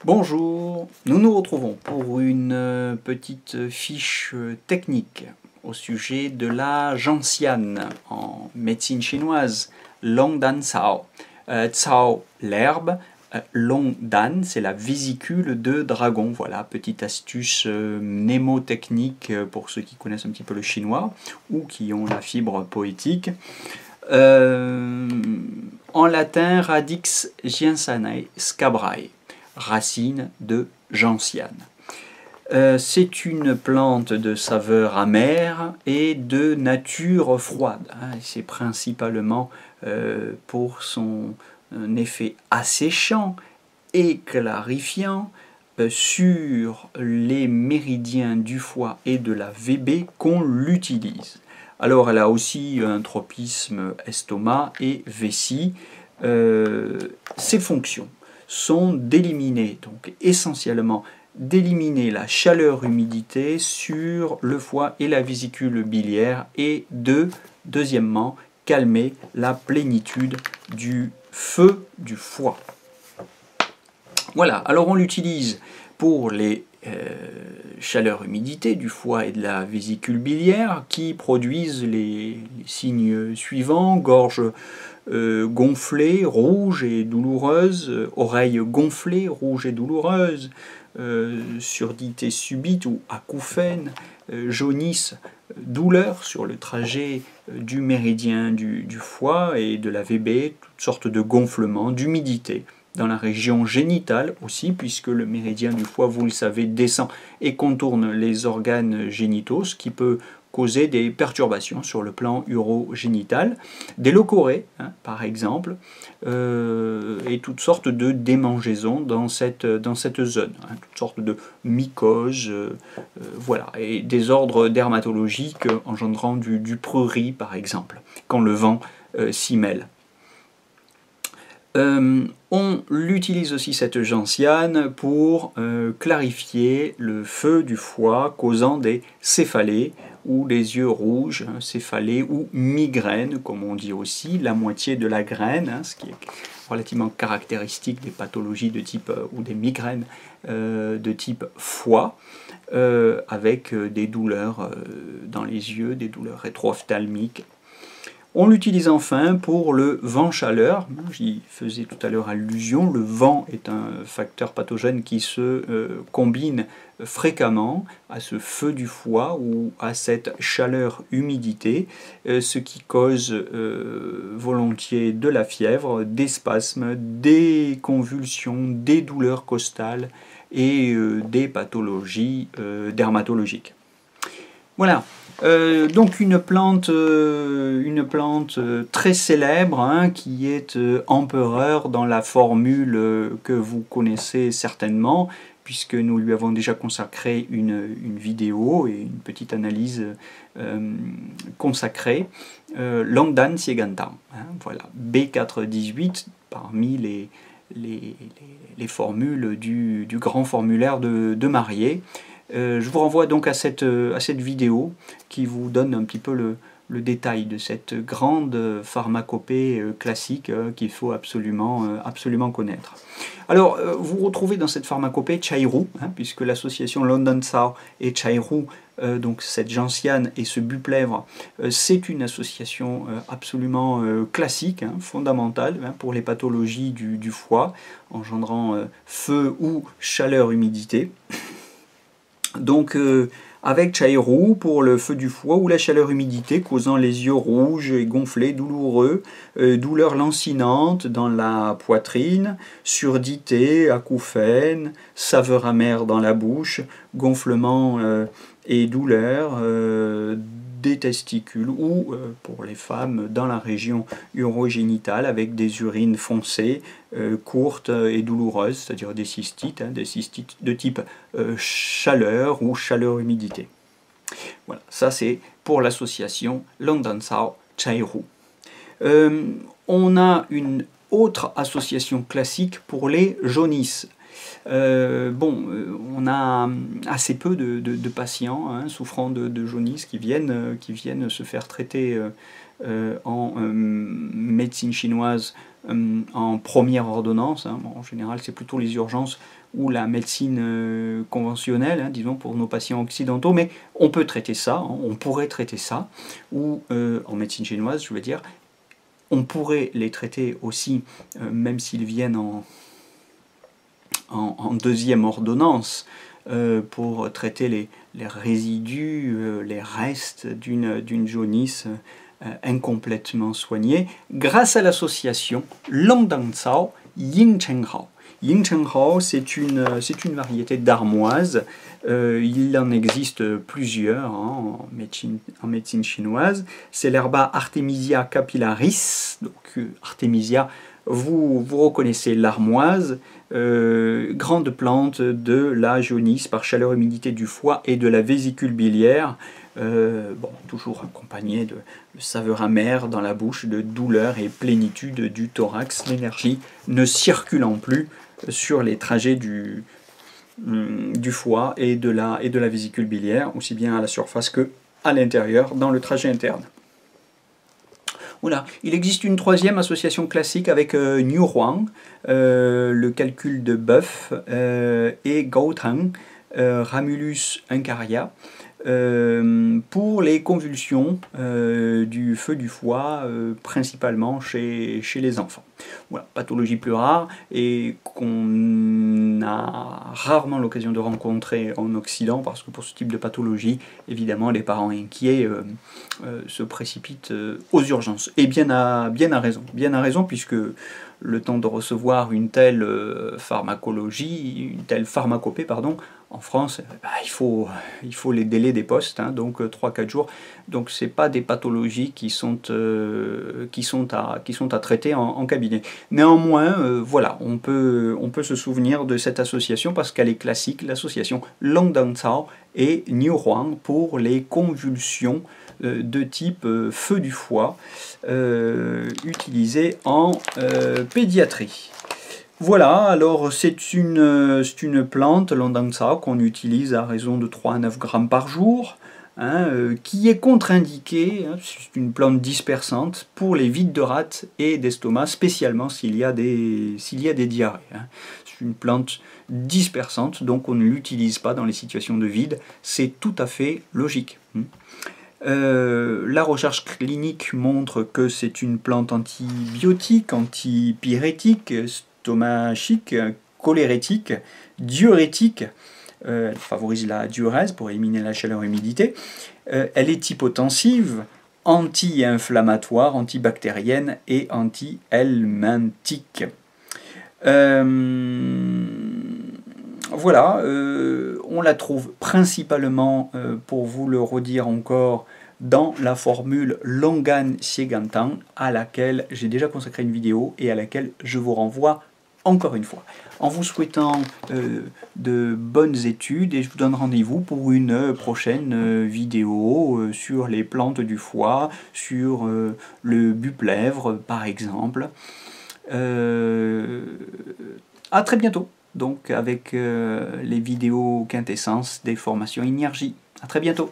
Bonjour, nous nous retrouvons pour une petite fiche technique au sujet de la gentiane en médecine chinoise, Long Dan Cao. Cao, l'herbe, Long Dan, c'est la vésicule de dragon. Voilà, petite astuce mnémotechnique pour ceux qui connaissent un petit peu le chinois ou qui ont la fibre poétique. En latin, radix giensanae scabrae, racine de gentiane. C'est une plante de saveur amère et de nature froide. C'est principalement pour son effet asséchant et clarifiant sur les méridiens du foie et de la VB qu'on l'utilise. Alors elle a aussi un tropisme estomac et vessie. Ses fonctions sont d'éliminer, donc essentiellement d'éliminer la chaleur-humidité sur le foie et la vésicule biliaire et deuxièmement, calmer la plénitude du feu du foie. Voilà, alors on l'utilise pour les chaleur-humidité du foie et de la vésicule biliaire qui produisent les signes suivants: gorge gonflée, rouge et douloureuse, oreille gonflée, rouge et douloureuse, surdité subite ou acouphène, jaunisse, douleur sur le trajet du méridien du foie et de la VB, toutes sortes de gonflements, d'humidité dans la région génitale aussi, puisque le méridien du foie, vous le savez, descend et contourne les organes génitaux, ce qui peut causer des perturbations sur le plan urogénital, des locorrhées, par exemple, et toutes sortes de démangeaisons dans cette zone, toutes sortes de mycoses, voilà, et des ordres dermatologiques engendrant du prurit, par exemple, quand le vent s'y mêle. On l'utilise aussi, cette gentiane, pour clarifier le feu du foie causant des céphalées ou des yeux rouges, céphalées ou migraines, comme on dit aussi, la moitié de la graine, ce qui est relativement caractéristique des pathologies de type, ou des migraines de type foie, avec des douleurs dans les yeux, des douleurs rétro-ophtalmiques. On l'utilise enfin pour le vent-chaleur, j'y faisais tout à l'heure allusion, le vent est un facteur pathogène qui se combine fréquemment à ce feu du foie ou à cette chaleur-humidité, ce qui cause volontiers de la fièvre, des spasmes, des convulsions, des douleurs costales et des pathologies dermatologiques. Voilà. Donc une plante très célèbre, qui est empereur dans la formule que vous connaissez certainement, puisque nous lui avons déjà consacré une vidéo et une petite analyse consacrée. Long Dan Siegentang, voilà, B418 parmi les formules du grand formulaire de Marier. Je vous renvoie donc à cette vidéo qui vous donne un petit peu le détail de cette grande pharmacopée classique qu'il faut absolument connaître. Alors, vous retrouvez dans cette pharmacopée Chairu, puisque l'association Long Dan Cao et Chairu, donc cette gentiane et ce buplèvre, c'est une association absolument classique, fondamentale pour les pathologies du foie, engendrant feu ou chaleur-humidité. Donc avec Chairu pour le feu du foie ou la chaleur-humidité causant les yeux rouges et gonflés, douloureux, douleurs lancinantes dans la poitrine, surdité, acouphène, saveur amère dans la bouche, gonflement et douleurs des testicules ou pour les femmes dans la région urogénitale avec des urines foncées, courtes et douloureuses, c'est-à-dire des cystites de type chaleur ou chaleur-humidité. Voilà, ça c'est pour l'association Long Dan Cao Chairu. On a une autre association classique pour les jaunisses. On a assez peu de patients souffrant de jaunisse qui viennent se faire traiter en médecine chinoise en première ordonnance. Hein. Bon, en général, c'est plutôt les urgences ou la médecine conventionnelle, hein, disons, pour nos patients occidentaux, mais on peut traiter ça, hein, on pourrait traiter ça, ou en médecine chinoise, je veux dire, on pourrait les traiter aussi, même s'ils viennent en deuxième ordonnance, pour traiter les résidus, les restes d'une jaunisse incomplètement soignée, grâce à l'association Longdanzao Yingchenghao. Yingchenghao, c'est une variété d'armoise. Il en existe plusieurs hein, en médecine chinoise. C'est l'herba Artemisia capillaris. Donc, Artemisia, vous reconnaissez l'armoise, grande plante de la jaunisse par chaleur humidité du foie et de la vésicule biliaire. Bon, toujours accompagné de saveur amère dans la bouche, de douleur et plénitude du thorax, l'énergie ne circulant plus sur les trajets du foie et de la vésicule biliaire, aussi bien à la surface que à l'intérieur, dans le trajet interne. Voilà. Il existe une troisième association classique avec Niu Huang, le calcul de bœuf, et Gaotang, Ramulus uncaria, pour les convulsions du feu du foie, principalement chez les enfants. Voilà, pathologie plus rare et qu'on a rarement l'occasion de rencontrer en Occident, parce que pour ce type de pathologie, évidemment, les parents inquiets se précipitent aux urgences. Et bien à raison, puisque le temps de recevoir une telle pharmacologie, une telle pharmacopée, pardon, en France, il faut les délais des postes, hein, donc 3-4 jours. Donc ce n'est pas des pathologies qui sont à traiter en cabinet. Néanmoins, voilà, on peut se souvenir de cette association parce qu'elle est classique, l'association Longdanzao et Niu Huang pour les convulsions de type feu du foie, utilisées en pédiatrie. Voilà, alors c'est une plante, Longdanzao, qu'on utilise à raison de 3 à 9 grammes par jour, hein, qui est contre-indiquée, hein, c'est une plante dispersante pour les vides de rate et d'estomac, spécialement s'il y a des diarrhées. Hein. C'est une plante dispersante, donc on ne l'utilise pas dans les situations de vide, c'est tout à fait logique. La recherche clinique montre que c'est une plante antibiotique, antipyrétique, stomachique, cholérétique, diurétique. Elle favorise la diurèse pour éliminer la chaleur et l'humidité. Elle est hypotensive, anti-inflammatoire, antibactérienne et anti-helminthique. Voilà, on la trouve principalement, pour vous le redire encore, dans la formule Longan Xiegantan, à laquelle j'ai déjà consacré une vidéo et à laquelle je vous renvoie encore une fois. En vous souhaitant de bonnes études, et je vous donne rendez-vous pour une prochaine vidéo sur les plantes du foie, sur le buplèvre par exemple. À très bientôt, donc avec les vidéos quintessence des formations énergie. À très bientôt.